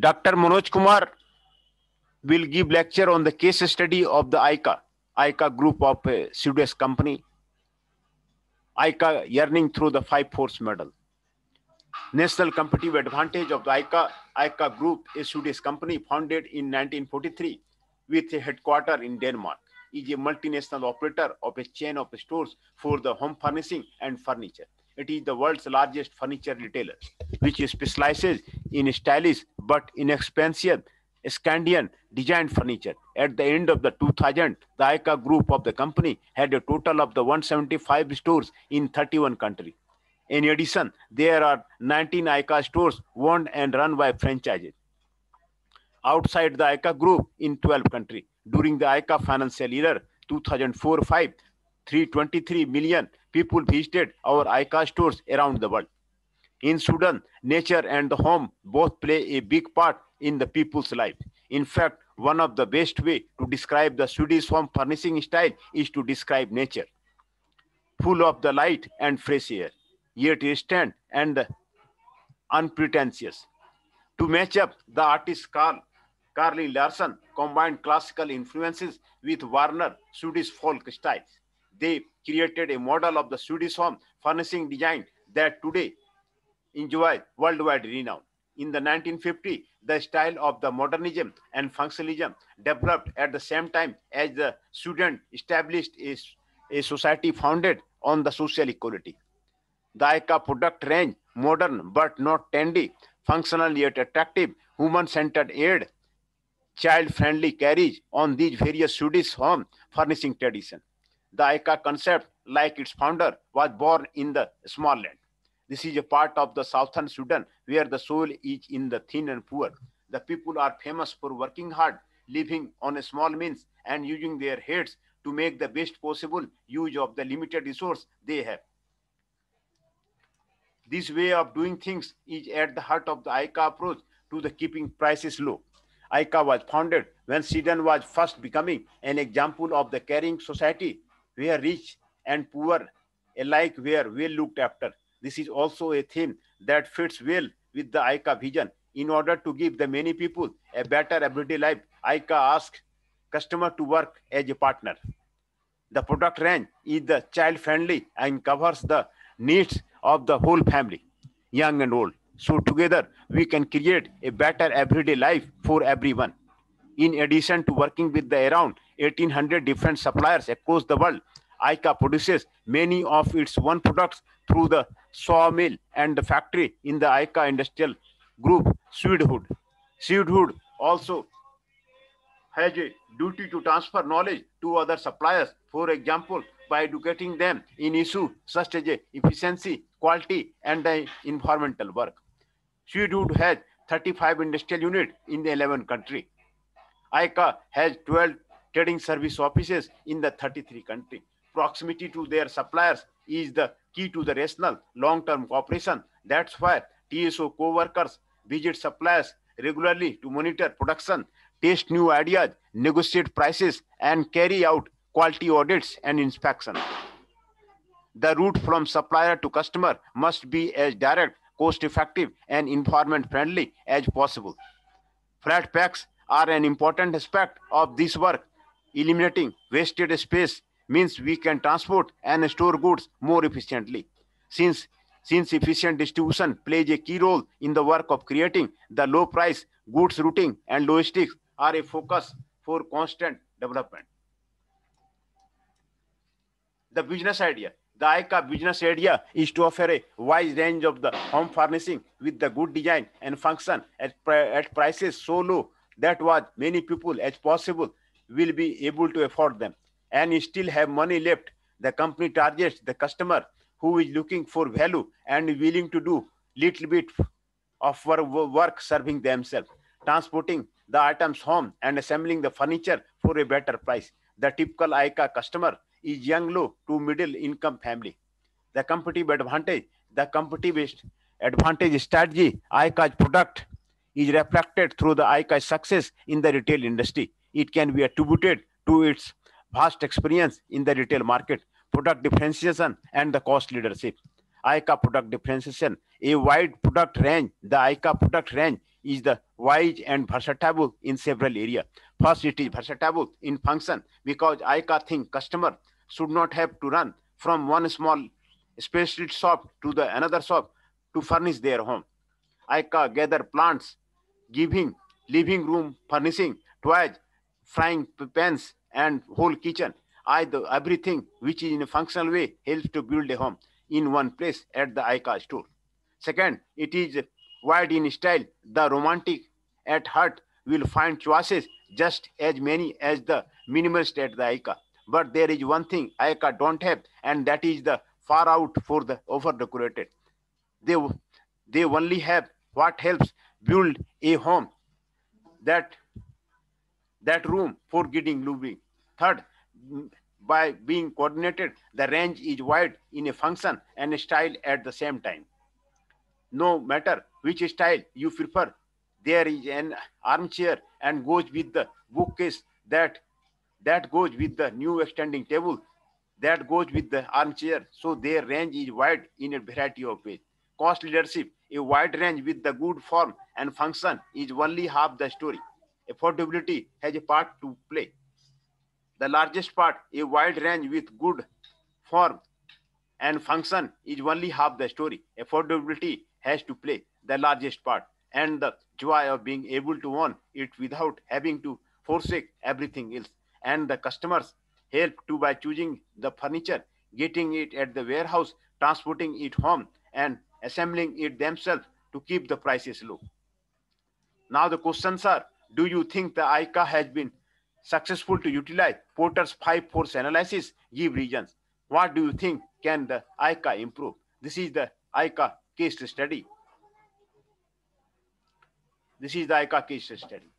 Dr. Manoj Kumar will give lecture on the case study of the ICA group of Sudes company. ICA yearning through the 5 Force Medal. National competitive advantage of the ICA group, a Swedish company founded in 1943 with a headquarter in Denmark, is a multinational operator of a chain of stores for the home furnishing and furniture. It is the world's largest furniture retailer, which specializes in stylish but inexpensive Scandinavian designed furniture. At the end of the 2000, the ICA group of the company had a total of the 175 stores in 31 countries. In addition, there are 19 ICA stores owned and run by franchises outside the ICA group in 12 countries. During the ICA financial year 2004-5, 323 million people visited our ICA stores around the world. In Sudan, nature and the home both play a big part in the people's life. In fact, one of the best way to describe the Swedish home furnishing style is to describe nature, full of the light and fresh air, yet distant and unpretentious. To match up, the artist Carly Larson combined classical influences with Warner Swedish folk styles. They created a model of the Swedish home furnishing design that today enjoy worldwide renown. In the 1950s, the style of the modernism and functionalism developed at the same time as the student established a society founded on the social equality. The ICA product range, modern but not trendy, functional yet attractive, human-centered aid, child-friendly carries on these various Swedish home furnishing tradition. The ICA concept, like its founder, was born in the small land. This is a part of the southern Sudan where the soil is in the thin and poor. The people are famous for working hard, living on a small means, and using their heads to make the best possible use of the limited resource they have. This way of doing things is at the heart of the ICA approach to the keeping prices low. ICA was founded when Sweden was first becoming an example of the caring society where rich and poor alike were well looked after. This is also a theme that fits well with the ICA vision. In order to give the many people a better everyday life, ICA asks customer to work as a partner. The product range is the child friendly and covers the needs of the whole family, young and old. So together we can create a better everyday life for everyone. In addition to working with the around 1800 different suppliers across the world, ICA produces many of its own products through the sawmill and the factory in the ICA industrial group, Swedwood. Swedwood also has a duty to transfer knowledge to other suppliers, for example, by educating them in issues such as efficiency, quality, and the environmental work. Swedwood has 35 industrial units in the 11 countries. ICA has 12 trading service offices in the 33 countries. Proximity to their suppliers is the key to the rational long-term cooperation. That's why TSO co-workers visit suppliers regularly to monitor production, test new ideas, negotiate prices, and carry out quality audits and inspection. The route from supplier to customer must be as direct, cost-effective, and environment-friendly as possible. Flat packs are an important aspect of this work. Eliminating wasted space means we can transport and store goods more efficiently. Since, since efficient distribution plays a key role in the work of creating the low price, goods routing and logistics are a focus for constant development. The business idea. The ICA business idea is to offer a wide range of the home furnishing with the good design and function at prices so low that what many people as possible will be able to afford them and still have money left. The company targets the customer who is looking for value and willing to do little bit of work serving themselves, transporting the items home and assembling the furniture for a better price. The typical ICA customer is young, low to middle income family. The competitive advantage, the competitive advantage strategy, ICA's product is reflected through the ICA's success in the retail industry. It can be attributed to its vast experience in the retail market, product differentiation, and the cost leadership. ICA product differentiation, a wide product range. The ICA product range is the wise and versatile in several areas. First, it is versatile in function because ICA think customer should not have to run from one small specialist shop to the another shop to furnish their home. ICA gather plants, giving living room furnishing, toys, frying pans, and whole kitchen. Everything which is in a functional way helps to build a home in one place at the ICA store. Second, it is wide in style. The romantic at heart will find choices just as many as the minimalist at the ICA. But there is one thing ICA don't have, and that is the far out for the over decorated. They they only have what helps build a home, that room for getting living. Third, by being coordinated, the range is wide in a function and a style at the same time. No matter which style you prefer, there is an armchair and goes with the bookcase, that goes with the new extending table, that goes with the armchair. So their range is wide in a variety of ways. Cost leadership, a wide range with the good form and function is only half the story. Affordability has a part to play. The largest part, a wide range with good form and function is only half the story. Affordability has to play the largest part, and the joy of being able to own it without having to forsake everything else. And the customers help too by choosing the furniture, getting it at the warehouse, transporting it home, and assembling it themselves to keep the prices low. Now the questions are: do you think the ICA has been successful to utilize Porter's 5 force analysis? Give reasons. What do you think can the ICA improve? This is the ICA case study. This is the ICA case study.